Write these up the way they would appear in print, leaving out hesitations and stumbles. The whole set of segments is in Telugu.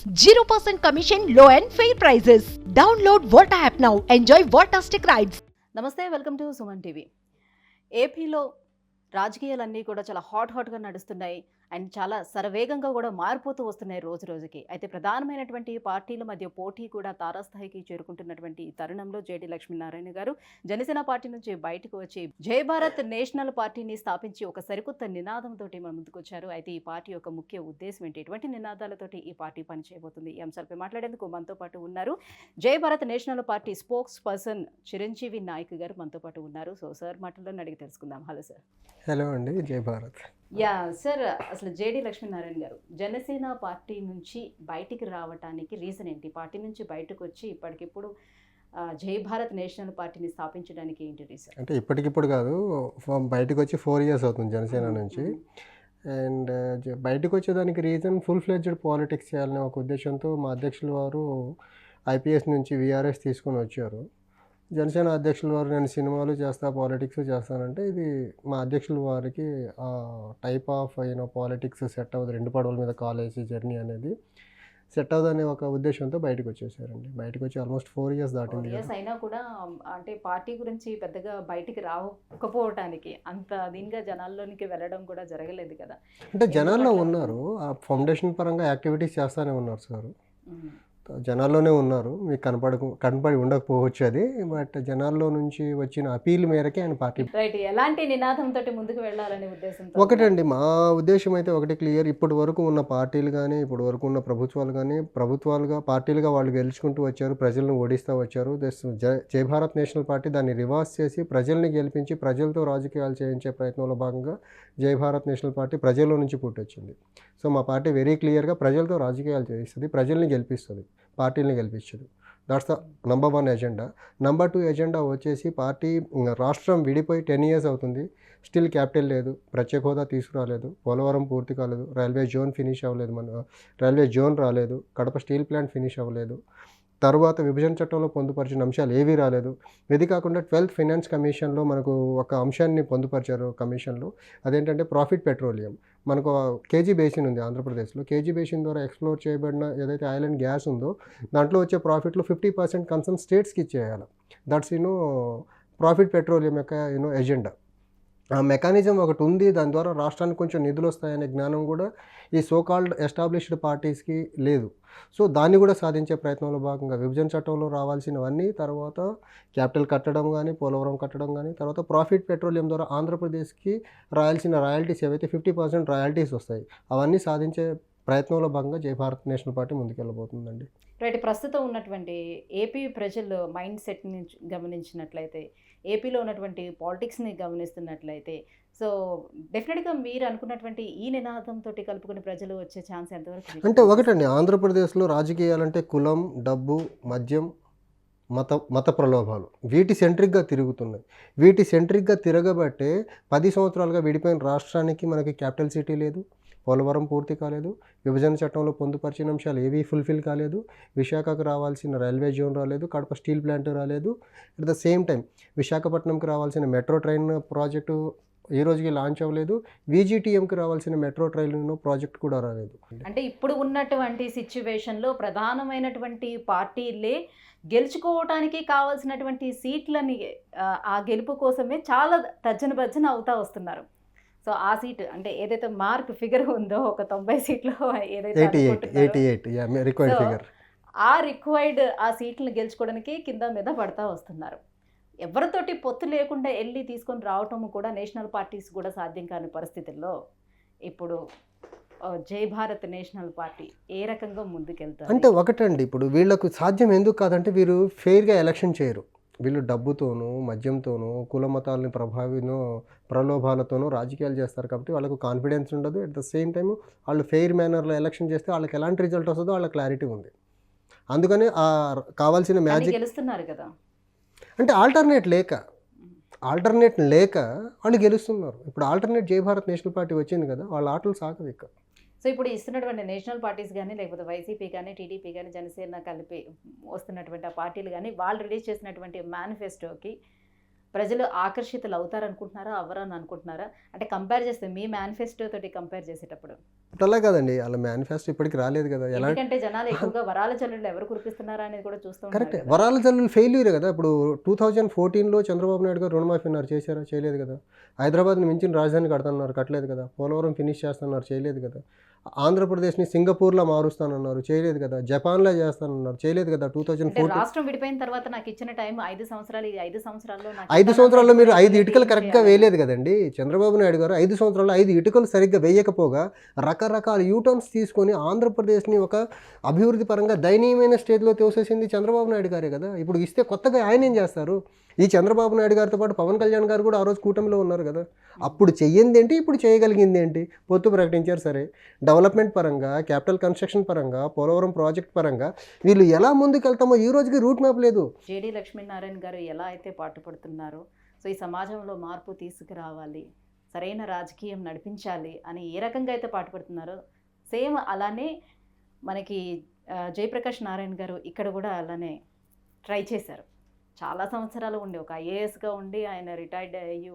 0% commission, low and fair prices. Download Volta app now. Enjoy Voltastic rides. నమస్తే, వెల్కమ్ టు సుమన్ టీవీ. ఏపీలో రాజకీయాలన్నీ కూడా చాలా హాట్గా నడుస్తున్నాయి అండ్ చాలా శరవేగంగా కూడా మారిపోతూ వస్తున్నాయి రోజు రోజుకి. అయితే ప్రధానమైనటువంటి పార్టీల మధ్య పోటీ కూడా తారాస్థాయికి చేరుకుంటున్నటువంటి ఈ తరుణంలో జేడీ లక్ష్మీనారాయణ గారు జనసేన పార్టీ నుంచి బయటకు వచ్చి జై భారత్ నేషనల్ పార్టీని స్థాపించి ఒక సరికొత్త నినాదంతో మన ముందుకు వచ్చారు. అయితే ఈ పార్టీ యొక్క ముఖ్య ఉద్దేశం ఏంటి, ఎటువంటి నినాదాలతోటి ఈ పార్టీ పనిచేయబోతుంది, ఈ అంశాలపై మాట్లాడేందుకు మనతో పాటు ఉన్నారు Jai Bharat national party spokesperson Chiranjeevi Nayak గారు మనతో పాటు ఉన్నారు. సో సార్ మాటల్లో అడిగి తెలుసుకుందాం. Hello sir. హలో అండి, జై భారత్. యా సార్, అసలు జేడీ లక్ష్మీనారాయణ గారు జనసేన పార్టీ నుంచి బయటికి రావడానికి రీజన్ ఏంటి? పార్టీ నుంచి బయటకు వచ్చి ఇప్పటికిప్పుడు జై భారత్ నేషనల్ పార్టీని స్థాపించడానికి ఏంటి రీజన్? అంటే ఇప్పటికిప్పుడు కాదు, బయటకు వచ్చి 4 years అవుతుంది జనసేన నుంచి. అండ్ బయటకు వచ్చేదానికి రీజన్ ఫుల్ ఫ్లెడ్జ్డ్ పాలిటిక్స్ చేయాలనే ఒక ఉద్దేశంతో మా అధ్యక్షుల వారు ఐపీఎస్ నుంచి వీఆర్ఎస్ తీసుకొని వచ్చారు. జనసేన అధ్యక్షుల వారు నేను సినిమాలు చేస్తా, పాలిటిక్స్ చేస్తానంటే ఇది మా అధ్యక్షుల వారికి టైప్ ఆఫ్ పాలిటిక్స్ సెట్ అవ్వదు, 2 పడవల మీద కాలేజీ జర్నీ అనేది సెట్ అవ్వదనే ఒక ఉద్దేశంతో బయటకు వచ్చేసారండి. బయటకు వచ్చి ఆల్మోస్ట్ 4 years దాటింది. అయినా కూడా అంటే పార్టీ గురించి పెద్దగా బయటికి రాకపోవటానికి అంత దీనిగా జనాల్లోనికి వెళ్ళడం కూడా జరగలేదు కదా. అంటే జనాల్లో ఉన్నారు, ఆ ఫౌండేషన్ పరంగా యాక్టివిటీస్ చేస్తూనే ఉన్నారు సార్. జనాల్లోనే ఉన్నారు, మీకు కనపడి ఉండకపోవచ్చు అది, బట్ జనాల్లో నుంచి వచ్చిన అపీల్ మేరకే ఆయన పార్టీ. రైట్, ఎలాంటి నినాదంతో ముందుకు వెళ్ళాలనే ఉద్దేశంతో? ఒకటండి, మా ఉద్దేశం అయితే ఒకటి క్లియర్. ఇప్పటి వరకు ఉన్న పార్టీలు కానీ, ఇప్పటి వరకు ఉన్న ప్రభుత్వాలు కానీ, పార్టీలుగా వాళ్ళు గెలుచుకుంటూ వచ్చారు, ప్రజలను ఓడిస్తూ వచ్చారు. జై భారత్ నేషనల్ పార్టీ దాన్ని రివర్స్ చేసి ప్రజల్ని గెలిపించి ప్రజలతో రాజకీయాలు చేయించే ప్రయత్నంలో భాగంగా జై భారత్ నేషనల్ పార్టీ ప్రజల్లో నుంచి పుట్టొచ్చింది. సో మా పార్టీ వెరీ క్లియర్గా ప్రజలతో రాజకీయాలు చేయిస్తుంది, ప్రజల్ని గెలిపిస్తుంది, పార్టీని గెలిపించదు. That's the number 1 agenda. Number 2 agenda వచ్చేసి పార్టీ రాష్ట్రం విడిపోయి 10 years అవుతుంది, స్టిల్ క్యాపిటల్ లేదు, ప్రత్యేక హోదా తీసుకురాలేదు, పోలవరం పూర్తి కాలేదు, రైల్వే జోన్ ఫినిష్ అవ్వలేదు, రైల్వే జోన్ రాలేదు, కడప స్టీల్ ప్లాంట్ ఫినిష్ అవ్వలేదు, తర్వాత విభజన చట్టంలో పొందుపరిచిన అంశాలు ఏవీ రాలేదు. ఇది కాకుండా 12th ఫైనాన్స్ కమిషన్లో మనకు ఒక అంశాన్ని పొందుపరిచారు కమిషన్లో. అదేంటంటే ప్రాఫిట్ పెట్రోలియం. మనకు కేజీ బేసిన్ ఉంది ఆంధ్రప్రదేశ్లో. కేజీ బేసిన్ ద్వారా ఎక్స్ప్లోర్ చేయబడిన ఏదైతే ఆయిల్ అండ్ గ్యాస్ ఉందో దాంట్లో వచ్చే ప్రాఫిట్లో 50% కన్సర్న్ స్టేట్స్కి ఇచ్చేయాలి. దట్స్ ప్రాఫిట్ పెట్రోలియం యొక్క ఎజెండా. ఆ మెకానిజం ఒకటి ఉంది, దాని ద్వారా రాష్ట్రానికి కొంచెం నిధులు వస్తాయనే జ్ఞానం కూడా ఈ సోకాల్డ్ ఎస్టాబ్లిష్డ్ పార్టీస్కి లేదు. సో దాన్ని కూడా సాధించే ప్రయత్నంలో భాగంగా విభజన చట్టంలో రావాల్సినవన్నీ, తర్వాత క్యాపిటల్ కట్టడం కానీ, పోలవరం కట్టడం కానీ, తర్వాత ప్రాఫిట్ పెట్రోలియం ద్వారా ఆంధ్రప్రదేశ్కి రాయాల్సిన రాయల్టీస్ ఏవైతే 50% రాయల్టీస్ వస్తాయి అవన్నీ సాధించే ప్రయత్నంలో భాగంగా జై భారత్ నేషనల్ పార్టీ ముందుకెళ్ళబోతుందండి. రైట్, ప్రస్తుతం ఉన్నటువంటి ఏపీ ప్రజలు మైండ్ సెట్ని గమనించినట్లయితే, ఏపీలో ఉన్నటువంటి పాలిటిక్స్ని గమనిస్తున్నట్లయితే, సో డెఫినెట్గా మీరు అనుకున్నటువంటి ఈ నినాదంతో కలుపుకుని ప్రజలు వచ్చే ఛాన్స్ ఎంతవరకు? అంటే ఒకటండి, ఆంధ్రప్రదేశ్లో రాజకీయాలంటే కులం, డబ్బు, మద్యం, మత ప్రలోభాలు వీటి సెంట్రిక్గా తిరుగుతున్నాయి. వీటి సెంట్రిక్గా తిరగబట్టే 10 సంవత్సరాలుగా విడిపోయిన రాష్ట్రానికి మనకి క్యాపిటల్ సిటీ లేదు, పోలవరం పూర్తి కాలేదు, విభజన చట్టంలో పొందుపరిచిన అంశాలు ఏవీ ఫుల్ఫిల్ కాలేదు, విశాఖకు రావాల్సిన రైల్వే జోన్ రాలేదు, కడప స్టీల్ ప్లాంట్ రాలేదు. అట్ ద సేమ్ టైం విశాఖపట్నంకి రావాల్సిన మెట్రో ట్రైన్ ప్రాజెక్టు ఈ రోజుకి లాంచ్ అవ్వలేదు, విజిటిఎంకి రావాల్సిన మెట్రో ట్రైన్ ప్రాజెక్ట్ కూడా రాలేదు. అంటే ఇప్పుడు ఉన్నటువంటి సిచ్యువేషన్లో ప్రధానమైనటువంటి పార్టీలే గెలుచుకోవటానికి కావాల్సినటువంటి సీట్లని ఆ గెలుపు కోసమే చాలా తర్జన అవుతా వస్తున్నారు. సో ఆ సీట్ అంటే ఏదైతే మార్క్ ఫిగర్ ఉందో ఒక 90 సీట్లో ఏదైతే 88 రిక్వైర్డ్ ఫిగర్, ఆ రిక్వైర్డ్ ఆ సీట్లను గెలుచుకోవడానికి కింద మీద పడతా వస్తున్నారు. ఎవరితోటి పొత్తు లేకుండా వెళ్ళి తీసుకొని రావటం కూడా నేషనల్ పార్టీస్ కూడా సాధ్యం కాని పరిస్థితుల్లో ఇప్పుడు జై భారత్ నేషనల్ పార్టీ ఏ రకంగా ముందుకెళ్తారు? అంటే ఒకటండి, ఇప్పుడు వీళ్ళకు సాధ్యం ఎందుకు కాదంటే వీరు ఫెయిర్గా ఎలక్షన్ చేయరు. వీళ్ళు డబ్బుతోనూ, మద్యంతోనూ, కుల మతాలని ప్రలోభాలతోనూ రాజకీయాలు చేస్తారు కాబట్టి వాళ్ళకు కాన్ఫిడెన్స్ ఉండదు. అట్ ద సేమ్ టైం వాళ్ళు ఫెయిర్ మేనర్లో ఎలక్షన్ చేస్తే వాళ్ళకి ఎలాంటి రిజల్ట్ వస్తుందో వాళ్ళ క్లారిటీ ఉంది. అందుకని ఆ కావాల్సిన మ్యాజిక్ గెలుస్తున్నారు కదా. అంటే ఆల్టర్నేట్ లేక వాళ్ళు గెలుస్తున్నారు. ఇప్పుడు ఆల్టర్నేట్ జై భారత్ నేషనల్ పార్టీ వచ్చింది కదా, వాళ్ళ ఆటలు సాగవు ఇక్కడ. సో ఇప్పుడు ఇస్తున్నటువంటి నేషనల్ పార్టీస్ కానీ, లేకపోతే వైసీపీ కానీ, టీడీపీ కానీ, జనసేన కలిపి వస్తున్నటువంటి ఆ పార్టీలు కానీ వాళ్ళు రిలీజ్ చేసినటువంటి మేనిఫెస్టోకి ప్రజలు ఆకర్షితులు అవుతారనుకుంటున్నారా, అవ్వరని అనుకుంటున్నారా? అంటే కంపేర్ చేస్తే మీ మేనిఫెస్టో తోటి కంపేర్ చేసేటప్పుడు. ఇప్పుడు అలా కాదండి, అలా మేనిఫెస్టో ఇప్పటికి రాలేదు కదా. ఎలా ఎందుకంటే జనాలు ఎక్కువగా వరాల జల్లులు ఎవరు కురిపిస్తున్నారా అనేది కూడా చూస్తూ ఉంటారు కరెక్టే, కదా. వరాల జల్లులు ఫెయిల్యూరే కదా. ఇప్పుడు 2014లో చంద్రబాబు నాయుడు గారు రుణమాఫీ అన్నారు, చేశారా? చేయలేదు కదా. హైదరాబాద్ని మించిన రాజధాని కడతానన్నారు, కట్టలేదు కదా. పోలవరం ఫినిష్ చేస్తున్నారు, చేయలేదు కదా. ఆంధ్రప్రదేశ్ని సింగపూర్లో మారుస్తానన్నారు, చేయలేదు కదా. జపాన్లో చేస్తానన్నారు, చేయలేదు కదా. అంటే 2014 రాష్ట్రం విడిపోయిన తర్వాత నాకు ఇచ్చిన టైం 5 సంవత్సరాలు, ఈ 5 సంవత్సరాల్లో నాకు 5 సంవత్సరాల్లో మీరు 5 ఇవ్వాలన్నది ఇటుకలు ఏం కరెక్ట్గా చేయాలి? వేయలేదు కదండి. చంద్రబాబు నాయుడు గారు 5 సంవత్సరాల్లో 5 ఇటుకలు సరిగ్గా వేయకపోగా రకరకాల యూటర్న్స్ తీసుకొని ఆంధ్రప్రదేశ్ని ఒక అభివృద్ధి పరంగా దయనీయమైన స్టేజ్లో తోసేసింది చంద్రబాబు నాయుడు గారే కదా. ఇప్పుడు ఇస్తే కొత్తగా ఆయన ఏం చేస్తారు? ఈ చంద్రబాబు నాయుడు గారితో పాటు పవన్ కళ్యాణ్ గారు కూడా ఆ రోజు కూటమిలో ఉన్నారు కదా. అప్పుడు చెయ్యింది ఏంటి, ఇప్పుడు చేయగలిగింది ఏంటి? పొత్తు ప్రకటించారు సరే. డెవలప్మెంట్ పరంగా, క్యాపిటల్ కన్స్ట్రక్షన్ పరంగా, పోలవరం ప్రాజెక్ట్ పరంగా వీళ్ళు ఎలా ముందుకు వెళ్తామో ఈ రోజుకి రూట్ మ్యాప్ లేదు. జేడీ లక్ష్మీనారాయణ గారు ఎలా అయితే పాటుపడుతున్నారో, సో ఈ సమాజంలో మార్పు తీసుకురావాలి, సరైన రాజకీయం నడిపించాలి అని ఏ రకంగా అయితే పాటుపడుతున్నారో, సేమ్ అలానే మనకి జయప్రకాష్ నారాయణ గారు ఇక్కడ కూడా అలానే ట్రై చేశారు. చాలా సంవత్సరాలు ఉండి ఒక ఐఏఎస్గా ఉండి ఆయన రిటైర్డ్ అయ్యి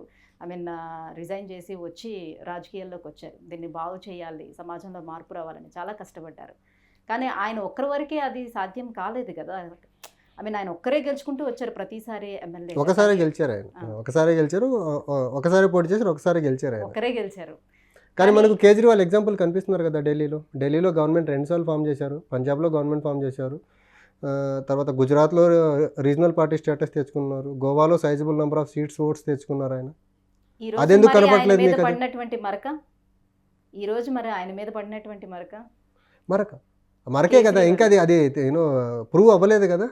రిజైన్ చేసి వచ్చి రాజకీయాల్లోకి వచ్చారు. దీన్ని బాగు చేయాలి, సమాజంలో మార్పు రావాలని చాలా కష్టపడ్డారు. కానీ ఆయన ఒక్కరి వరకే అది సాధ్యం కాలేదు కదా. ఆయన ఒక్కరే గెలుచుకుంటూ వచ్చారు ప్రతిసారి ఎమ్మెల్యే. ఒకసారి గెలిచారు ఆయన, ఒకసారి గెలిచారు, ఒకసారి పోటీ చేశారు, ఒకసారి గెలిచారు ఆయన. ఒక్కరే గెలిచారు. కానీ మనకు కేజ్రీవాల్ ఎగ్జాంపుల్ కనిపిస్తున్నారు కదా. ఢిల్లీలో గవర్నమెంట్ 2 సార్లు ఫామ్ చేశారు, పంజాబ్లో గవర్నమెంట్ ఫామ్ చేశారు, తర్వాత గుజరాత్లో రీజనల్ పార్టీ స్టేటస్ తెచ్చుకున్నారు, గోవాలో sizable number of seats votes తెచ్చుకున్నారు ఆయన. అదెందుకు కనపడలేదు మీకు? పడినటువంటి మరక ఈ రోజు మరి ఆయన మీద పడినటువంటి మరకే కదా. ఇంకా అది ప్రూవ్ అవ్వలేదు కదా.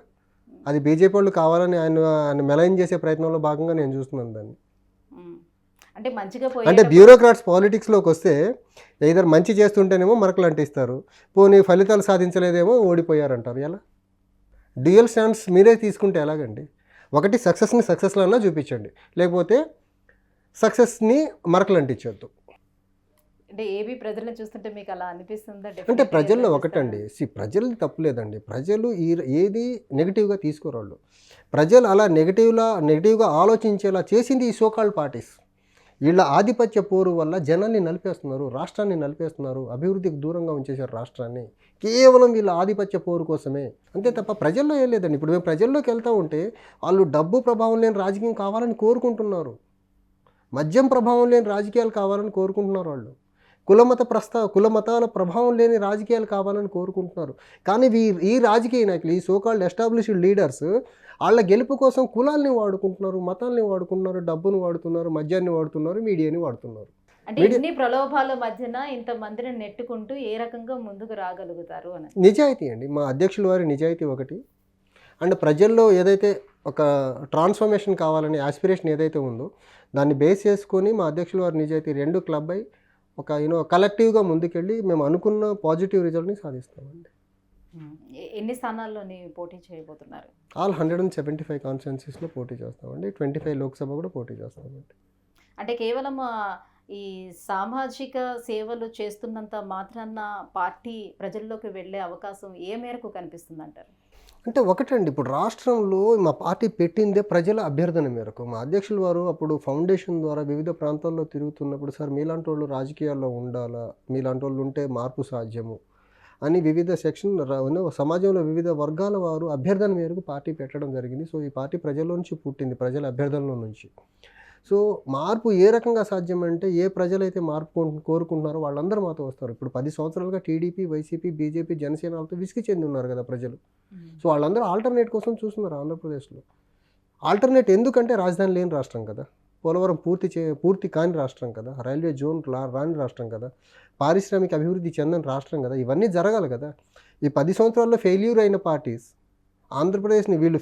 అది బీజేపీ వాళ్ళు కావాలని ఆయన మెలైన్ చేసే ప్రయత్నంలో భాగంగా నేను చూస్తున్నాను దాన్ని. అంటే మంచిగా అంటే బ్యూరోక్రాట్స్ పాలిటిక్స్లోకి వస్తే ఏదైనా మంచి చేస్తుంటేనేమో మరకలు అంటిస్తారు, పోనీ ఫలితాలు సాధించలేదేమో ఓడిపోయారంటారు. ఎలా? డ్యూయల్ స్టాండ్స్ మీరే తీసుకుంటే ఎలాగండి? ఒకటి సక్సెస్ని సక్సెస్లో చూపించండి, లేకపోతే సక్సెస్ని మరకలు అంటించొద్దు. అంటే ఏబీ ప్రజలను చూస్తుంటే మీకు అలా అనిపిస్తుందా? అంటే ప్రజల్లో ఒకటండి, ప్రజలది తప్పులేదండి. ప్రజలు ఏది నెగిటివ్గా తీసుకోరాళ్ళు. ప్రజలు అలా నెగిటివ్గా ఆలోచించేలా చేసింది ఈ సోకాల్డ్ పార్టీస్. వీళ్ళ ఆధిపత్య పోరు వల్ల జనాన్ని నలిపేస్తున్నారు, రాష్ట్రాన్ని నలిపేస్తున్నారు, అభివృద్ధికి దూరంగా ఉంచేశారు రాష్ట్రాన్ని. కేవలం వీళ్ళ ఆధిపత్య పోరు కోసమే, అంతే తప్ప ప్రజల్లో ఏం లేదండి. ఇప్పుడు మేము ప్రజల్లోకి వెళ్తూ ఉంటే వాళ్ళు డబ్బు ప్రభావం లేని రాజకీయం కావాలని కోరుకుంటున్నారు, మద్యం ప్రభావం లేని రాజకీయాలు కావాలని కోరుకుంటున్నారు వాళ్ళు, కుల మతాల ప్రభావం లేని రాజకీయాలు కావాలని కోరుకుంటున్నారు. కానీ ఈ రాజకీయ నాయకులు, ఈ సోకాల్డ్ ఎస్టాబ్లిష్డ్ లీడర్స్ వాళ్ళ గెలుపు కోసం కులాల్ని వాడుకుంటున్నారు, మతాల్ని వాడుకుంటున్నారు, డబ్బును వాడుతున్నారు, మద్యాన్ని వాడుతున్నారు, మీడియాని వాడుతున్నారు. అంటే ఇన్ని ప్రలోభాల మధ్యన ఇంతమందిని నెట్టుకుంటూ ఏ రకంగా ముందుకు రాగలుగుతారు అని నిజాయితీ అండి, మా అధ్యక్షుల వారి నిజాయితీ ఒకటి. అండ్ ప్రజల్లో ఏదైతే ఒక ట్రాన్స్ఫర్మేషన్ కావాలని ఆస్పిరేషన్ ఏదైతే ఉందో దాన్ని బేస్ చేసుకొని మా అధ్యక్షుల వారి నిజాయితీ రెండు క్లబ్ అయి ఒక కలెక్టివ్గా ముందుకెళ్ళి మేము అనుకున్న పాజిటివ్ రిజల్ట్ని సాధిస్తామండి. ఎన్ని స్థానాల్లోని పోటీ చేయబోతున్నారు? ఆల్ 175 కాన్స్టిట్యున్సీస్లో పోటీ చేస్తామండి, 25 లోక్సభ కూడా పోటీ చేస్తామండి. అంటే కేవలం ఈ సామాజిక సేవలు చేస్తున్నంత మాత్రాన పార్టీ ప్రజల్లోకి వెళ్ళే అవకాశం ఏ మేరకు కనిపిస్తుంది అంటారు? అంటే ఒకటండి, ఇప్పుడు రాష్ట్రంలో మా పార్టీ పెట్టిందే ప్రజల అభ్యర్థన మేరకు. మా అధ్యక్షుల వారు అప్పుడు ఫౌండేషన్ ద్వారా వివిధ ప్రాంతాల్లో తిరుగుతున్నప్పుడు, సార్ మీలాంటి వాళ్ళు రాజకీయాల్లో ఉండాలా, మీలాంటి వాళ్ళు ఉంటే మార్పు సాధ్యము అని వివిధ సమాజంలో వివిధ వర్గాల వారు అభ్యర్థన మేరకు పార్టీ పెట్టడం జరిగింది. సో ఈ పార్టీ ప్రజల్లో నుంచి పుట్టింది, ప్రజల అభ్యర్థనలో నుంచి. సో మార్పు ఏ రకంగా సాధ్యం అంటే, ఏ ప్రజలైతే మార్పు కోరుకుంటున్నారో వాళ్ళందరూ మాతో వస్తారు. ఇప్పుడు 10 సంవత్సరాలుగా టీడీపీ, వైసీపీ, బీజేపీ, జనసేనలతో విసిగి చెంది ఉన్నారు కదా ప్రజలు. సో వాళ్ళందరూ ఆల్టర్నేట్ కోసం చూస్తున్నారు ఆంధ్రప్రదేశ్లో. ఆల్టర్నేట్ ఎందుకంటే రాజధాని లేని రాష్ట్రం కదా, పోలవరం పూర్తి కాని రాష్ట్రం కదా, రైల్వే జోన్ రాని రాష్ట్రం కదా, పారిశ్రామిక అభివృద్ధి చెందని రాష్ట్రం కదా. ఇవన్నీ జరగాలి కదా. ఈ 10 సంవత్సరాల్లో ఫెయిల్యూర్ అయిన పార్టీస్ ఆంధ్రప్రదేశ్ని వీళ్ళు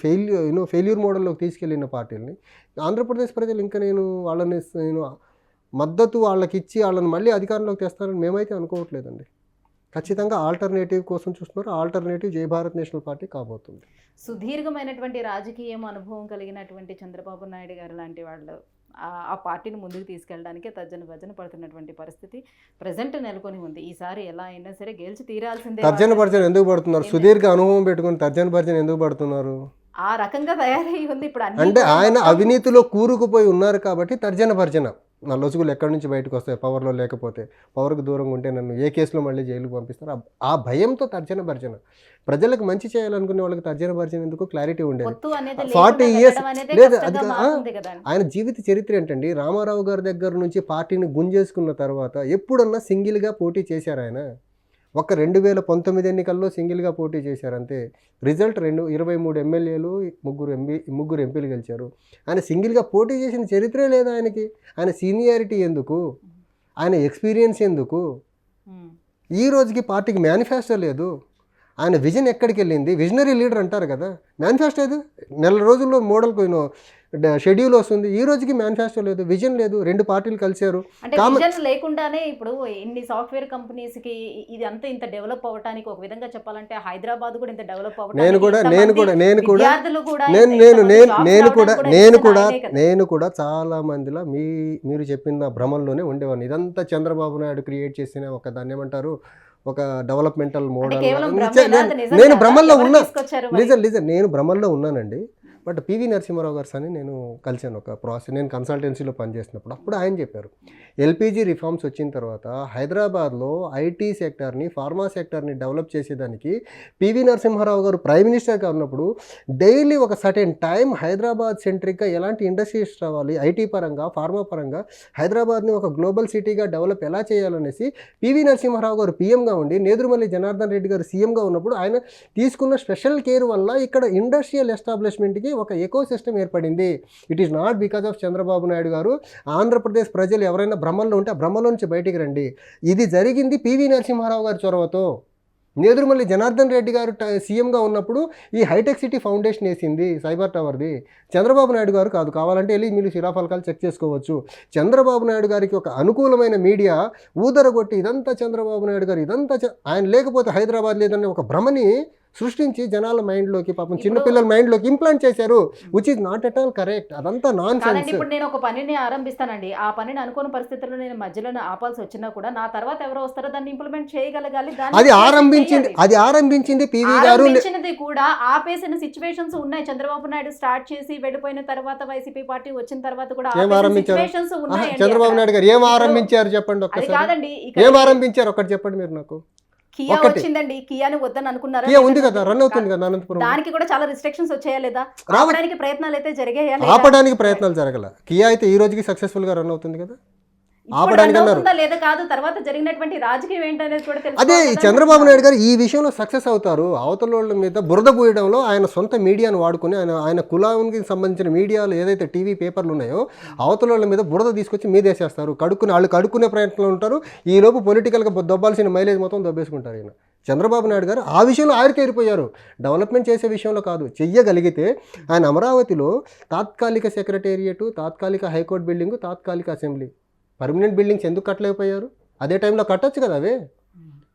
ఫెయిల్యూర్ మోడల్లోకి తీసుకెళ్ళిన పార్టీలని ఆంధ్రప్రదేశ్ ప్రజలు ఇంకా వాళ్ళని మద్దతు వాళ్ళకి ఇచ్చి వాళ్ళని మళ్ళీ అధికారంలోకి తెస్తారని మేమైతే అనుకోవట్లేదండి. ఖచ్చితంగా ఆల్టర్నేటివ్ కోసం చూస్తున్నారు. ఆల్టర్నేటివ్ జై భారత్ నేషనల్ పార్టీ కాబోతుంది. సుదీర్ఘమైనటువంటి రాజకీయం అనుభవం కలిగినటువంటి చంద్రబాబు నాయుడు గారు లాంటి వాళ్ళు ఆ పార్టీని ముందుకు తీసుకెళ్ళడానికి తర్జన పడుతున్నటువంటి పరిస్థితి ప్రజెంట్ నెలకొని ఉంది. ఈసారి ఎలా అయినా సరే గెలిచి తీరాల్సిందే. తర్జన భర్జన ఎందుకు పడుతున్నారు? సుదీర్ఘ అనుభవం పెట్టుకుని తర్జన భర్జన ఎందుకు పడుతున్నారు? ఆ రకంగా తయారై ఉంది ఇప్పుడు అన్ని అంటే కూడా ఆయన మొత్తం. అవినీతిలో కూరుకుపోయి ఉన్నారు కాబట్టి తర్జన భర్జన. నా లొసుగులు ఎక్కడి నుంచి బయటకు వస్తాయి పవర్లో లేకపోతే, పవర్కు దూరంగా ఉంటే నన్ను ఏ కేసులో మళ్ళీ జైలుకు పంపిస్తారు, ఆ భయంతో తర్జన భర్జన. ప్రజలకు మంచి చేయాలనుకునే వాళ్ళకి తర్జన భర్జన ఎందుకు, క్లారిటీ ఉండేది. పొత్తు అనేది 40 లేకుండా years వెళ్ళడం అనేది లేదు, కష్టంగా అది మారుతుంది కదండి. ఆయన జీవిత చరిత్ర ఏంటండి, రామారావు గారి దగ్గర నుంచి పార్టీని గుంజేసుకున్న తర్వాత ఎప్పుడన్నా సింగిల్గా పోటీ చేశారు ఆయన? ఒక 2019 ఎన్నికల్లో సింగిల్గా పోటీ చేశారు అంతే. రిజల్ట్ 23 ఎమ్మెల్యేలు, ముగ్గురు ఎంపీలు గెలిచారు. ఆయన సింగిల్గా పోటీ చేసిన చరిత్రే లేదు ఆయనకి. ఆయన సీనియారిటీ ఎందుకు, ఆయన ఎక్స్పీరియన్స్ ఎందుకు, ఈ రోజుకి పార్టీకి మేనిఫెస్టో లేదు. ఆయన విజన్ ఎక్కడికి వెళ్ళింది? విజనరీ లీడర్ అంటారు కదా, మేనిఫెస్టో లేదు. నెల రోజుల్లో మోడల్కు షెడ్యూల్ వస్తుంది, ఈ రోజుకి మేనిఫెస్టో లేదు, విజన్ లేదు. 2 పార్టీలు కలిశారు. అంటే విజన్ లేకుండానే ఇప్పుడు ఇన్ని సాఫ్ట్వేర్ కంపెనీస్ కి ఇది అంతా ఇంత డెవలప్ అవ్వడానికి ఒక విధంగా చెప్పాలంటే హైదరాబాద్ కూడా ఇంత డెవలప్ నేను కూడా చాలా మందిలో మీరు చెప్పిన భ్రమంలోనే ఉండేవాడిని. ఇదంతా చంద్రబాబు నాయుడు క్రియేట్ చేసిన ఒక దాన్ని ఏమంటారు, ఒక డెవలప్మెంటల్ మోడల్. నేను భ్రమంలో ఉన్నా, నిజం నేను భ్రమంలో ఉన్నానండి. బట్ పివి నరసింహారావు గారు అని నేను కలిసాను ఒక ప్రాసెస్, నేను కన్సల్టెన్సీలో పనిచేసినప్పుడు. అప్పుడు ఆయన చెప్పారు, ఎల్పిజి రిఫార్మ్స్ వచ్చిన తర్వాత హైదరాబాద్లో ఐటీ సెక్టార్ని, ఫార్మా సెక్టార్ని డెవలప్ చేసేదానికి పివి నరసింహారావు గారు ప్రైమ్ మినిస్టర్గా ఉన్నప్పుడు డైలీ ఒక సర్టెన్ టైం హైదరాబాద్ సెంట్రిక్గా ఎలాంటి ఇండస్ట్రీస్ రావాలి, ఐటీ పరంగా, ఫార్మా పరంగా హైదరాబాద్ని ఒక గ్లోబల్ సిటీగా డెవలప్ ఎలా చేయాలనేసి పివి నరసింహారావు గారు పీఎంగా ఉండి, నేదురుమల్లి జనార్దన్ రెడ్డి గారు సీఎంగా ఉన్నప్పుడు ఆయన తీసుకున్న స్పెషల్ కేర్ వల్ల ఇక్కడ ఇండస్ట్రియల్ ఎస్టాబ్లిష్మెంట్కి ఒక ఎకో సిస్టమ్ ఏర్పడింది. It is not because of Chandrababu Naidu గారు. ఆంధ్రప్రదేశ్ ప్రజలు ఎవరైనా భ్రమంలో ఉంటే ఆ భ్రమంలో నుంచి బయటికి రండి. ఇది జరిగింది పివి నరసింహారావు గారి చొరవతో. నేదురుమల్లి జనార్దన్ రెడ్డి గారు సీఎంగా ఉన్నప్పుడు ఈ హైటెక్ సిటీ ఫౌండేషన్ వేసింది సైబర్ టవర్ది, చంద్రబాబు నాయుడు గారు కాదు. కావాలంటే వెళ్ళి మీరు శిలాఫలకాలు చెక్ చేసుకోవచ్చు. చంద్రబాబు నాయుడు గారికి ఒక అనుకూలమైన మీడియా ఊదరగొట్టి ఇదంతా చంద్రబాబు నాయుడు గారు, ఇదంతా ఆయన లేకపోతే హైదరాబాద్ లేదనే ఒక భ్రమని సృష్టించి జనాల మైండ్లోకి, పాపం చిన్నపిల్లల మైండ్లోకి ఇంప్లాంట్ చేశారు, which is not at all correct. అదంతా నాన్ సెన్స్. ఇప్పుడు నేను ఒక పనిని ఆరంభిస్తానండి, ఆ పనిని అనుకోని పరిస్థితుల్లో నేను మధ్యలో ఆపాల్సి వచ్చినా కూడా నా తర్వాత ఎవరో వస్తారో దాన్ని ఇంప్లిమెంట్ చేయగలగాలి. అది ఆరంభించింది పివి గారు. కూడా ఆపేసిన సిచ్యువేషన్స్ ఉన్నాయి. చంద్రబాబు నాయుడు స్టార్ట్ చేసి వెళ్ళిపోయిన తర్వాత వైసీపీ పార్టీ వచ్చిన తర్వాత కూడా సిచ్యువేషన్స్ ఉన్నాయి. చంద్రబాబు నాయుడు గారు ఏం ఆరంభించారు చెప్పండి ఒక్కసారి. కాదండి, ఏం ఆరంభించారు ఒకటి చెప్పండి మీరు నాకు. కియా వచ్చిందండి, కియాని వద్దని అనుకున్నారా? కియా ఉంది కదా, రన్ అవుతుంది కదా అనంతపురం. దానికి కూడా చాలా రిస్ట్రిక్షన్స్ వచ్చాయా లేదా? ఆపడానికి ప్రయత్నాలు అయితే జరిగాయా? ఆపడానికి ప్రయత్నాలు జరగల. కియా అయితే ఈ రోజుకి సక్సెస్ఫుల్ గా రన్ అవుతుంది కదా. లేదా కాదు తర్వాత జరిగినటువంటి రాజకీయం ఏంటనేది కూడా తెలుసు. అదే చంద్రబాబు నాయుడు గారు ఈ విషయంలో సక్సెస్ అవుతారు. అవతల వాళ్ళ మీద బురద పూయడంలో ఆయన సొంత మీడియాను వాడుకుని, ఆయన కులానికి సంబంధించిన మీడియాలు ఏదైతే టీవీ పేపర్లు ఉన్నాయో అవతల వాళ్ళ మీద బురద తీసుకొచ్చి మీదేసేస్తారు. వాళ్ళు కడుక్కునే ప్రయత్నంలో ఉంటారు. ఈలోపు పొలిటికల్గా దొబ్బాల్సిన మైలేజ్ మొత్తం దొబ్బేసుకుంటారు. ఈయన చంద్రబాబు నాయుడు గారు ఆ విషయంలో ఆరితేరిపోయారు. డెవలప్మెంట్ చేసే విషయంలో కాదు, చెయ్యగలిగితే ఆయన అమరావతిలో తాత్కాలిక సెక్రటేరియట్, తాత్కాలిక హైకోర్టు బిల్డింగ్, తాత్కాలిక అసెంబ్లీ, పర్మనెంట్ బిల్డింగ్స్ ఎందుకు కట్టలేకపోయారు? అదే టైంలో కట్టొచ్చు కదా అవే.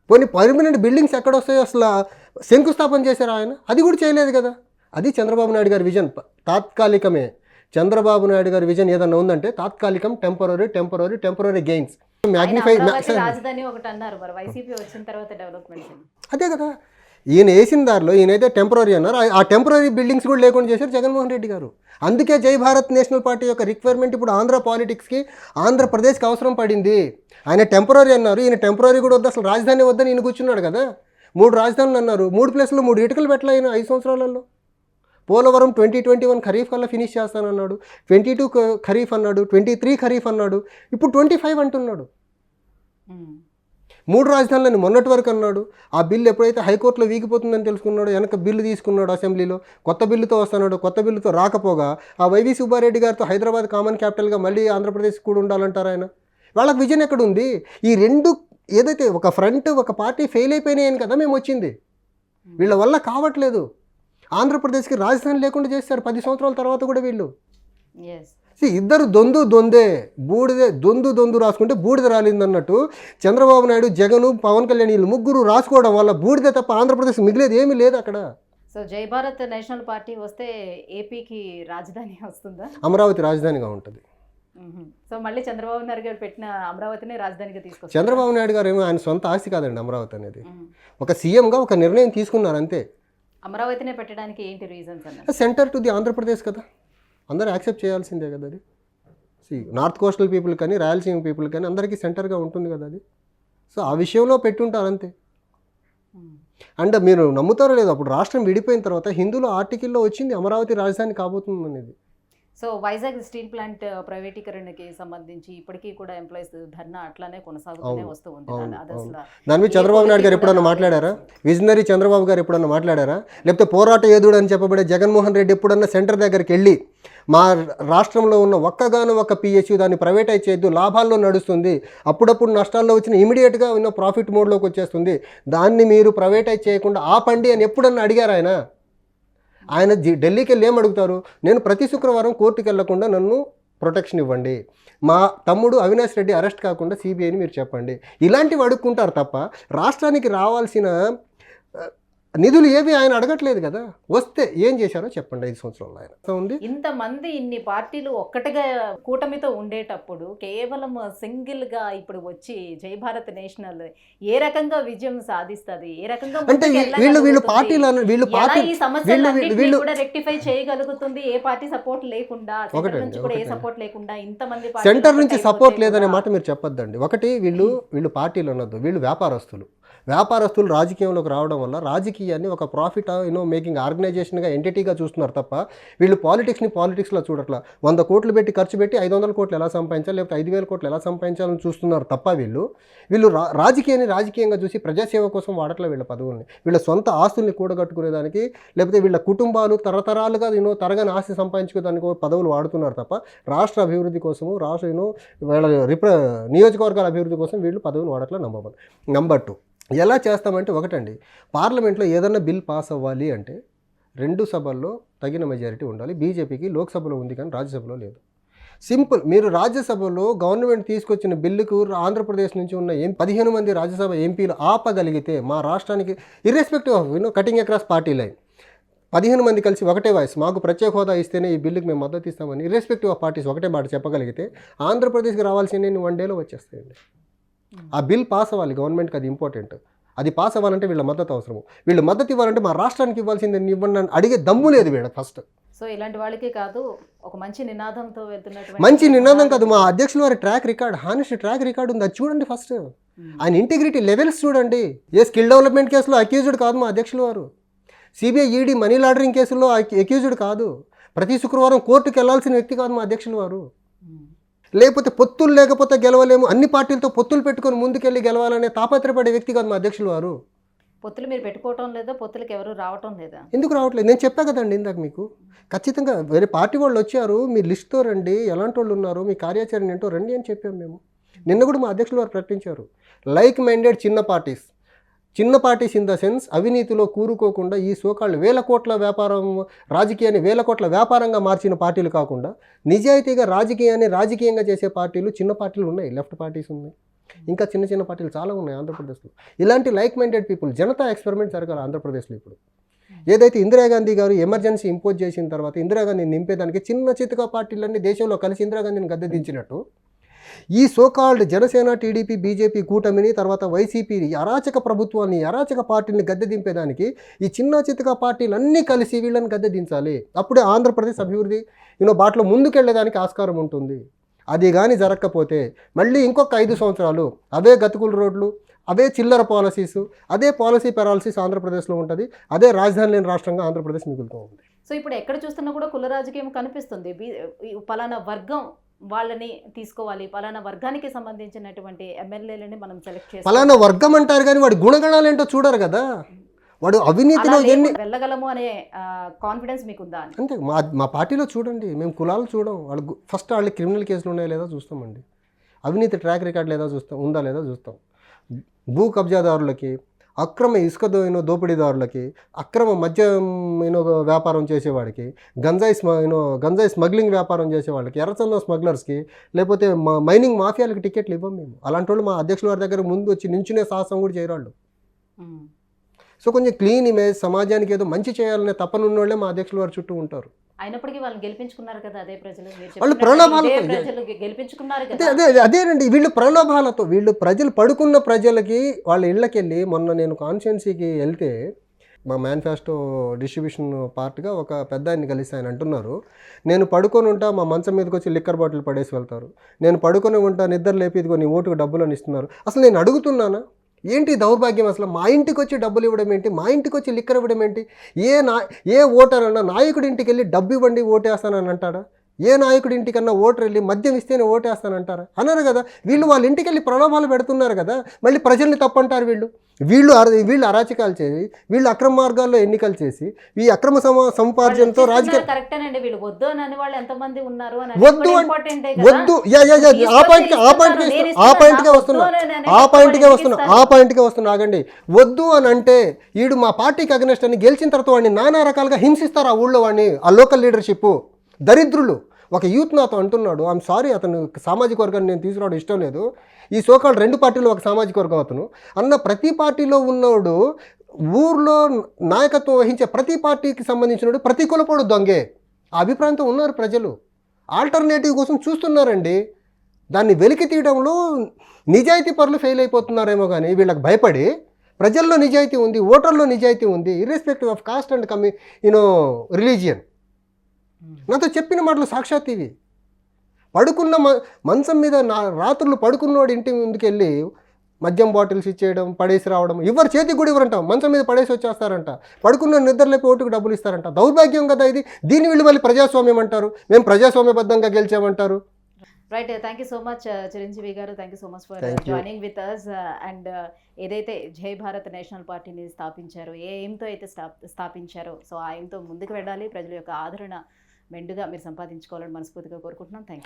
పోనీ పర్మనెంట్ బిల్డింగ్స్ ఎక్కడ వస్తాయో అసలు శంకుస్థాపన చేశారు ఆయన, అది కూడా చేయలేదు కదా. అది చంద్రబాబు నాయుడు గారి విజన్. తాత్కాలికమే. చంద్రబాబు నాయుడు గారి విజన్ ఏదన్నా ఉందంటే తాత్కాలికం, టెంపరరీ గెయిన్స్. రాజధాని ఒకటి అన్నారు, మరి వైసీపీ వచ్చిన తర్వాత డెవలప్మెంట్ అదే కదా. ఈయన వేసిన దారిలో ఈయనైతే టెంపరరీ అన్నారు, ఆ టెంపరరీ బిల్డింగ్స్ కూడా లేకుండా చేశారు జగన్మోహన్ రెడ్డి గారు. అందుకే జై భారత్ నేషనల్ పార్టీ యొక్క రిక్వైర్మెంట్ ఇప్పుడు ఆంధ్ర పాలిటిక్స్కి, ఆంధ్రప్రదేశ్కి అవసరం పడింది. ఆయన టెంపరరీ అన్నారు, ఈయన టెంపరరీ కూడా వద్దు, అసలు రాజధాని వద్దని ఈయన కూర్చున్నాడు కదా. 3 రాజధానులు అన్నారు, 3 ప్లేస్లో 3 ఇటుకలు పెట్టలే ఆయన 5 సంవత్సరాలలో. పోలవరం 2021 ఖరీఫ్ కల్లా ఫినిష్ చేస్తానన్నాడు, 22 ఖరీఫ్ అన్నాడు, 23 ఖరీఫ్ అన్నాడు, ఇప్పుడు 25 అంటున్నాడు. 3 రాజధానులని మొన్నటి వరకు అన్నాడు. ఆ బిల్లు ఎప్పుడైతే హైకోర్టులో వీగిపోతుందని తెలుసుకున్నాడు, వెనక బిల్లు తీసుకున్నాడు అసెంబ్లీలో, కొత్త బిల్లుతో వస్తున్నాడు. కొత్త బిల్లుతో రాకపోగా ఆ వైవి సుబ్బారెడ్డి గారితో హైదరాబాద్ కామన్ క్యాపిటల్గా మళ్ళీ ఆంధ్రప్రదేశ్ కూడా ఉండాలంటారు ఆయన. వాళ్ళకి విజన్ ఎక్కడుంది? ఈ 2 ఏదైతే ఒక ఫ్రంట్, ఒక పార్టీ ఫెయిల్ అయిపోయినాయని కదా మేము వచ్చింది. వీళ్ళ వల్ల కావట్లేదు. ఆంధ్రప్రదేశ్కి రాజధాని లేకుండా చేస్తారు 10 సంవత్సరాల తర్వాత కూడా వీళ్ళు. ఇద్దరు దొందే బూడిదే, దొందు రాసుకుంటే బూడిద రాలిందన్నట్టు చంద్రబాబు నాయుడు, జగన్, పవన్ కళ్యాణ్ వీళ్ళు ముగ్గురు రాసుకోవడం వల్ల బూడిద తప్ప ఆంధ్రప్రదేశ్ మిగిలేదు ఏమీ లేదు అక్కడ. సో జై భారత్ నేషనల్ పార్టీ వస్తే ఏపీకి రాజధాని వస్తుందా? అమరావతి రాజధానిగా ఉంటుంది. సో మళ్ళీ చంద్రబాబు నాయుడు గారు పెట్టిన అమరావతిని రాజధానిగా తీసుకొస్తారు. చంద్రబాబు నాయుడు గారు ఏమో ఆయన సొంత ఆస్తి కాదండి అమరావతి అనేది. ఒక సీఎంగా ఒక నిర్ణయం తీసుకున్నారు అంతే. అమరావతినే పెట్టడానికి ఏంటి రీజన్స్ అన్న? సెంటర్ టు ది ఆంధ్రప్రదేశ్ కదా, అందరూ యాక్సెప్ట్ చేయాల్సిందే కదా అది. నార్త్ కోస్టల్ పీపుల్ కానీ రాయలసీమ పీపుల్ కానీ అందరికీ సెంటర్గా ఉంటుంది కదా అది. సో ఆ విషయంలో పెట్టుంటారు అంతే. అండ్ మీరు నమ్ముతారో లేదు, అప్పుడు రాష్ట్రం విడిపోయిన తర్వాత హిందూలో ఆర్టికల్లో వచ్చింది అమరావతి రాజధాని కాబోతుంది అనేది. సో వైజాగ్ స్టీల్ ప్లాంట్ ప్రైవేటీకరణకి సంబంధించి ఇప్పటికీ కూడా ఎంప్లాయీస్ ధర్నా అట్లానే కొనసాగుతూనే వస్తూ ఉంది. అది అసలు దాని మీద చంద్రబాబు నాయుడు గారు ఎప్పుడన్నా మాట్లాడారా? విజనరీ చంద్రబాబు గారు ఎప్పుడన్నా మాట్లాడారా? లేకపోతే పోరాట యోధుడు అని చెప్పబడే జగన్మోహన్ రెడ్డి ఎప్పుడన్నా సెంటర్ దగ్గరికి వెళ్ళి మా రాష్ట్రంలో ఉన్న ఒక్కగాను ఒక పిహెచ్యు దాన్ని ప్రైవేటైజ్ చేయొద్దు, లాభాల్లో నడుస్తుంది, అప్పుడప్పుడు నష్టాల్లో వచ్చిన ఇమీడియట్గా ఉన్న ప్రాఫిట్ మోడ్లోకి వచ్చేస్తుంది, దాన్ని మీరు ప్రైవేటైజ్ చేయకుండా ఆపండి అని ఎప్పుడన్నా అడిగారు ఆయన? ఆయన ఢిల్లీకి వెళ్ళి ఏం అడుగుతారు? నేను ప్రతి శుక్రవారం కోర్టుకు వెళ్లకుండా నన్ను ప్రొటెక్షన్ ఇవ్వండి, మా తమ్ముడు అవినాష్ రెడ్డి అరెస్ట్ కాకుండా సిబిఐని మీరు చెప్పండి, ఇలాంటివి అడుక్కుంటారు తప్ప రాష్ట్రానికి రావాల్సిన నిధులు ఏవి ఆయన అడగట్లేదు కదా. వస్తే ఏం చేశారో చెప్పండి 5 సంవత్సరాలు ఆయన ఉంది. ఇంతమంది ఇన్ని పార్టీలు ఒక్కటిగా కూటమితో ఉండేటప్పుడు కేవలం సింగిల్గా ఇప్పుడు వచ్చి జై భారత్ నేషనల్ ఏ రకంగా విజయం సాధిస్తుంది, ఏ రకంగా అంటే వీళ్ళు పార్టీలు ఈ సమస్యలన్నింటినీ కూడా రెక్టిఫై చేయగలుగుతుంది ఏ పార్టీ సపోర్ట్ లేకుండా, సెంటర్ నుంచి కూడా ఏ సపోర్ట్ లేకుండా? ఇంతమంది సెంటర్ నుంచి సపోర్ట్ లేదనే మాట మీరు చెప్పొద్దండి. ఒకటి వీళ్ళు పార్టీలు అనొద్దు, వీళ్ళు వ్యాపారస్తులు రాజకీయంలోకి రావడం వల్ల రాజకీయాన్ని ఒక ప్రాఫిట్ మేకింగ్ ఆర్గనైజేషన్గా ఎంటిటీగా చూస్తున్నారు తప్ప వీళ్ళు పాలిటిక్స్లో చూడట్లా. 100 కోట్లు పెట్టి ఖర్చు పెట్టి 500 కోట్లు ఎలా సంపాదించాలి, లేకపోతే 5,000 కోట్లు ఎలా సంపాదించాలని చూస్తున్నారు తప్ప వీళ్ళు రాజకీయాన్ని రాజకీయంగా చూసి ప్రజాసేవ కోసం వాడట్లే వీళ్ళ పదవుల్ని. వీళ్ళ సొంత ఆస్తుల్ని కూడగట్టుకునేదానికి, లేకపోతే వీళ్ళ కుటుంబాలు తరతరాలుగా తరగని ఆస్తి సంపాదించుకోవడానికి పదవులు వాడుతున్నారు తప్ప రాష్ట్ర అభివృద్ధి కోసము, వీళ్ళ నియోజకవర్గాల అభివృద్ధి కోసం వీళ్ళు పదవులు వాడట్లే. నెంబర్ 2 ఎలా చేస్తామంటే, ఒకటండి, పార్లమెంట్లో ఏదన్నా బిల్ పాస్ అవ్వాలి అంటే 2 సభల్లో తగిన మెజారిటీ ఉండాలి. బీజేపీకి లోక్సభలో ఉంది కానీ రాజ్యసభలో లేదు. సింపుల్. మీరు రాజ్యసభలో గవర్నమెంట్ తీసుకొచ్చిన బిల్లుకు ఆంధ్రప్రదేశ్ నుంచి ఉన్న 15 మంది రాజ్యసభ ఎంపీలు ఆపగలిగితే మా రాష్ట్రానికి irrespective of cutting across party line 15 మంది కలిసి ఒకటే వాయిస్, మాకు ప్రత్యేక హోదా ఇస్తేనే ఈ బిల్లుకి మేము మద్దతు ఇస్తామని ఇర్రెస్పెక్టివ్ ఆఫ్ పార్టీస్ ఒకటే మాట చెప్పగలిగితే ఆంధ్రప్రదేశ్కి రావాల్సినవి 1 డేలో వచ్చేస్తాయండి. ఆ బిల్ పాస్ అవ్వాలి, గవర్నమెంట్కి అది ఇంపార్టెంట్. అది పాస్ అవ్వాలంటే వీళ్ళ మద్దతు అవసరము. వీళ్ళు మద్దతు ఇవ్వాలంటే మా రాష్ట్రానికి ఇవ్వాల్సింది ఇవ్వండి అని అడిగే దమ్ము లేదు వీళ్ళ ఫస్ట్. సో ఇలాంటి వాళ్ళకే కాదు, ఒక మంచి నినాదంతో వెళ్తున్నటువంటి మంచి నినాదం కాదు, మా అధ్యక్షుల వారి track record, honest track record ఉంది, అది చూడండి ఫస్ట్. ఆయన ఇంటిగ్రిటీ లెవెల్స్ చూడండి. ఏ స్కిల్ డెవలప్మెంట్ కేసులో అక్యూజ్డ్ కాదు మా అధ్యక్షుల వారు, సిబిఐ ఈడీ మనీ లాండరింగ్ కేసుల్లో అక్యూజ్డ్ కాదు, ప్రతి శుక్రవారం కోర్టుకు వెళ్లాల్సిన వ్యక్తి కాదు మా అధ్యక్షుల వారు. లేకపోతే పొత్తులు లేకపోతే గెలవలేము, అన్ని పార్టీలతో పొత్తులు పెట్టుకొని ముందుకెళ్ళి గెలవాలనే తాపత్రపడే వ్యక్తి కాదు మా అధ్యక్షులు వారు. పొత్తులు మీరు పెట్టుకోవటం లేదా, పొత్తులకు ఎవరు రావటం లేదా? ఎందుకు రావట్లేదు? నేను చెప్పా కదండి ఇందాక మీకు. ఖచ్చితంగా వేరే పార్టీ వాళ్ళు వచ్చారు, మీ లిస్ట్తో రండి, ఎలాంటి వాళ్ళు ఉన్నారు, మీ కార్యాచరణ ఏంటో రండి అని చెప్పాము మేము. నిన్న కూడా మా అధ్యక్షులు వారు ప్రకటించారు, లైక్ మైండెడ్ చిన్న పార్టీస్ ఇన్ ద సెన్స్ అవినీతిలో కూరుకోకుండా ఈ సోకాళ్ళు 1000 కోట్ల వ్యాపారం, రాజకీయాన్ని 1000 కోట్ల వ్యాపారంగా మార్చిన పార్టీలు కాకుండా నిజాయితీగా రాజకీయంగా చేసే పార్టీలు, చిన్న పార్టీలు ఉన్నాయి, లెఫ్ట్ పార్టీస్ ఉన్నాయి, ఇంకా చిన్న పార్టీలు చాలా ఉన్నాయి ఆంధ్రప్రదేశ్లో. ఇలాంటి like minded people, Janata experiment జరగాలి ఆంధ్రప్రదేశ్లో. ఇప్పుడు ఏదైతే ఇందిరాగాంధీ గారు ఎమర్జెన్సీ ఇంపోజ్ చేసిన తర్వాత ఇందిరాగాంధీని నింపేదానికి చితక పార్టీలన్నీ దేశంలో కలిసి ఇందిరాగాంధీని గద్దె దించినట్టు ఈ సోకాల్డ్ జనసేన, టీడీపీ, బీజేపీ కూటమిని, తర్వాత వైసీపీ అరాచక ప్రభుత్వాన్ని, అరాచక పార్టీని గద్దె దింపేదానికి ఈ చితక పార్టీలన్నీ కలిసి వీళ్ళని గద్దె దించాలి. అప్పుడే ఆంధ్రప్రదేశ్ అభివృద్ధి బాటలో ముందుకెళ్లేదానికి ఆస్కారం ఉంటుంది. అది కానీ జరగకపోతే మళ్ళీ ఇంకొక 5 సంవత్సరాలు అవే గతుకుల రోడ్లు, అవే చిల్లర పాలసీస్, అదే పాలసీ పెరాలసిస్ ఆంధ్రప్రదేశ్లో ఉంటుంది. అదే రాజధాని లేని రాష్ట్రంగా ఆంధ్రప్రదేశ్ మిగులుతూ ఉంది. సో ఇప్పుడు ఎక్కడ చూస్తున్నా కూడా కుల రాజకీయం కనిపిస్తుంది. పలానా వర్గం వాళ్ళని తీసుకోవాలి, పలానా వర్గానికి సంబంధించినటువంటి ఎమ్మెల్యేలని మనం సెలెక్ట్ చేయాలి, పలానా వర్గం అంటారు కానీ వాడి గుణగణాలు ఏంటో చూడరు కదా. వాడు అవినీతిలో వెళ్ళగలము అనే కాన్ఫిడెన్స్ మీకుందా? అంటే మా పార్టీలో చూడండి, మేము కులాలు చూడం. వాళ్ళు ఫస్ట్ వాళ్ళు క్రిమినల్ కేసులు ఉన్నాయో లేదో చూస్తామండి, అవినీతి ట్రాక్ రికార్డ్ ఉందా లేదా చూస్తాం. భూ కబ్జాదారులకి, అక్రమ ఇసుక దోపిడీదారులకి, అక్రమ మద్యం వ్యాపారం చేసేవాడికి, గంజాయి స్మగ్లింగ్ వ్యాపారం చేసేవాళ్ళకి, ఎర్రచందనం స్మగ్లర్స్కి, లేకపోతే మైనింగ్ మాఫియాలకి టికెట్లు ఇవ్వం మేము. అలాంటి వాళ్ళు మా అధ్యక్షుల వారి దగ్గర ముందు వచ్చి నించునే సాహసం కూడా చేయరాళ్ళు. సో కొంచెం క్లీన్ ఇమేజ్, సమాజానికి ఏదో మంచి చేయాలనే తపనున్న వాళ్ళే మా అధ్యక్షుల వారి చుట్టూ ఉంటారు. అయినప్పటికీ వాళ్ళు గెలిపించుకున్నారు కదా, అదే ప్రజలు వాళ్ళు ప్రలోభాలతో గెలిపించుకున్నారు. అదేనండి, వీళ్ళు ప్రలోభాలతో, వీళ్ళు ప్రజలు పడుకున్న ప్రజలకి వాళ్ళ ఇళ్ళకెళ్ళి, మొన్న నేను కాన్స్టిట్యున్సీకి వెళ్తే మా మేనిఫెస్టో డిస్ట్రిబ్యూషన్ పార్ట్గా ఒక పెద్ద ఆయన్ని కలిసి ఆయన అంటున్నారు, నేను పడుకొని ఉంటా, మా మంచం మీదకి వచ్చి లిక్కర్ బాటిల్ పడేసి వెళ్తారు, నేను పడుకొని ఉంటా, నిద్ర లేపి ఇదిగో నీ ఓటుకు డబ్బులు అని ఇస్తున్నారు. అసలు నేను అడుగుతున్నానా, ఏంటి దౌర్భాగ్యం? అసలు మా ఇంటికి వచ్చి డబ్బులు ఇవ్వడం ఏంటి, మా ఇంటికి వచ్చి లిక్కర్ ఇవ్వడం ఏంటి? ఏ ఓటర్ అన్నా నాయకుడి ఇంటికి వెళ్ళి డబ్బు ఇవ్వండి ఓటేస్తానని అంటాడా? ఏ నాయకుడి ఇంటికన్నా ఓటర్ వెళ్ళి మద్యం ఇస్తేనే ఓటేస్తానంటారా? అన్నారు కదా. వీళ్ళు వాళ్ళ ఇంటికి వెళ్ళి ప్రలోభాలు పెడుతున్నారు కదా, మళ్ళీ ప్రజల్ని తప్పంటారు. వీళ్ళు అరాచకాలు చేసి, వీళ్ళు అక్రమ మార్గాల్లో ఎన్నికలు చేసి, ఈ అక్రమ సముపార్జనతో రాజకీయ కరెక్టేనండి. వీళ్ళు వద్దు అని వాళ్ళు ఎంతమంది ఉన్నారు అని వద్దు ఆ పాయింట్కే వస్తున్నా ఆగండి. వద్దు అని అంటే వీడు మా పార్టీకి అగనెస్ట్ అని గెలిచిన తర్వాత వాడిని నానా రకాలుగా హింసిస్తారు. ఆ ఊళ్ళో వాడిని, ఆ లోకల్ లీడర్షిప్ దరిద్రులు. ఒక యూత్ నాతో అంటున్నాడు, ఐఎమ్ సారీ, అతను సామాజిక వర్గాన్ని నేను తీసుకురావడం ఇష్టం లేదు, ఈ సోకాల్ 2 పార్టీలు ఒక సామాజిక వర్గం అతను అన్న, ప్రతి పార్టీలో ఉన్నోడు, ఊర్లో నాయకత్వం వహించే ప్రతి పార్టీకి సంబంధించినోడు ప్రతి కులపోడు దొంగే ఆ అభిప్రాయంతో ఉన్నారు ప్రజలు. ఆల్టర్నేటివ్ కోసం చూస్తున్నారండి. దాన్ని వెలికి తీయడంలో నిజాయితీ పరులు ఫెయిల్ అయిపోతున్నారేమో కానీ వీళ్ళకి భయపడి, ప్రజల్లో నిజాయితీ ఉంది, ఓటర్లో నిజాయితీ ఉంది, irrespective of cost and religion. నాతో చెప్పిన మాటలు సాక్షాత్ ఇవి. పడుకున్న మంచం మీద రాత్రులు పడుకున్నవాడు ఇంటి ముందుకు వెళ్ళి మద్యం బాటిల్స్ ఇచ్చేయడం, పడేసి రావడం, ఎవరు చేతికి కూడా ఇవ్వరంట, మంచం మీద పడేసి వచ్చేస్తారంట, పడుకున్న నిద్రలేపి ఓటుకు డబ్బులు ఇస్తారంట. దౌర్భాగ్యం కదా ఇది. దీన్ని వీళ్ళు మళ్ళీ ప్రజాస్వామ్యం అంటారు, మేము ప్రజాస్వామ్యబద్ధంగా గెలిచామంటారు. Right, thank you so much Chiranjeevi గారు, thank you so much for joining with us. And ఏదైతే జై భారత్ నేషనల్ పార్టీని స్థాపించారో, ఏ ఎయిమ్తో అయితే స్థాపించారో, సో ఆ ఎయిమ్తో ముందుకు వెళ్ళాలి, ప్రజల యొక్క ఆదరణ మెండుగా మీరు సంపాదించుకోవాలని మనస్ఫూర్తిగా కోరుకుంటున్నాం. Thank you.